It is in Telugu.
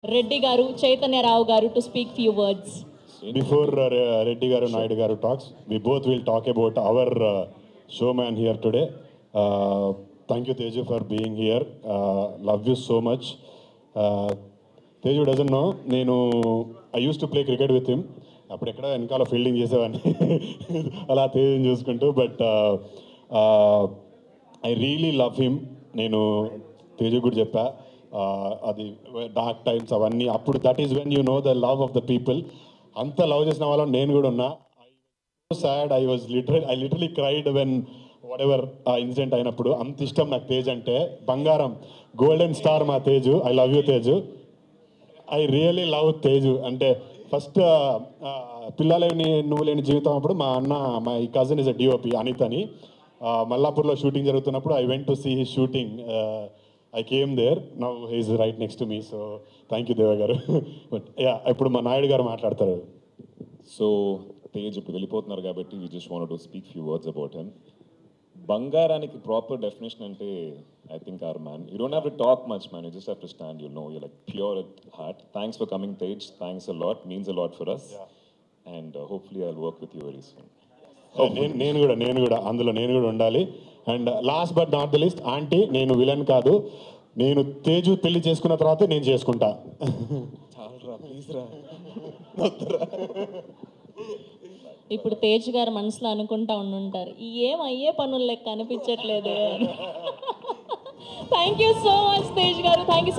Reddy garu, Chaitanya Rao garu to speak few words. Before Reddy garu, Naidu garu talks, we both will talk about our showman here today. Thank you, Teju, for being here. Love you so much. Teju doesn't know, I used to play cricket with him. అప్పుడు ఎక్కడ వెనకాల ఫీల్డింగ్ చేసేవాడిని అలా తేజని చూసుకుంటూ but I really love him. నేను తేజు కూడా చెప్పా అది డార్క్ టైమ్స్ అవన్నీ అప్పుడు that is when you know the love of the people. అంత లవ్ చేసిన వాళ్ళని నేను కూడా ఉన్నా. Sad I literally cried when what ever ఆ ఇన్సిడెంట్ అయినప్పుడు. అంత ఇష్టం నాకు తేజ్ అంటే. బంగారం, గోల్డెన్ స్టార్ మా Teju. I love you Teju. I really love Teju. అంటే ఫస్ట్ పిల్లలేని నువ్వు లేని జీవితం అప్పుడు మా cousin is a DOP Anith అని మల్లాపూర్లో షూటింగ్ జరుగుతున్నప్పుడు I went to see his shooting. I came there. Now he's right next to me. So thank you Deva garu. But yeah ఇప్పుడు మా నాయుడు గారు మాట్లాడతారు. సో తేజ్ ఇప్పుడు వెళ్ళిపోతున్నారు కాబట్టి we just want to speak few words about him. బంగారానికి ప్రాపర్ డెఫినేషన్ అంటే I think our man. You don't have to talk much man, you just have to stand. You know you like pure at heart. Thanks for coming Tej. Thanks a lot, means a lot for us. And hopefully I will work with you very soon. నేను కూడా అందులో నేను కూడా ఉండాలి. And last but not the list, aunty నేను విలన్ కాదు. నేను తేజు పెళ్లి చేసుకున్న తర్వాతే నేను చేసుకుంటా. ఇప్పుడు తేజ్ గారు మనసులో అనుకుంటా ఉండుంటారు, ఏం అయ్యే పనులు లెక్క అనిపించట్లేదు. Thank you so much Tej గారు. Thank you so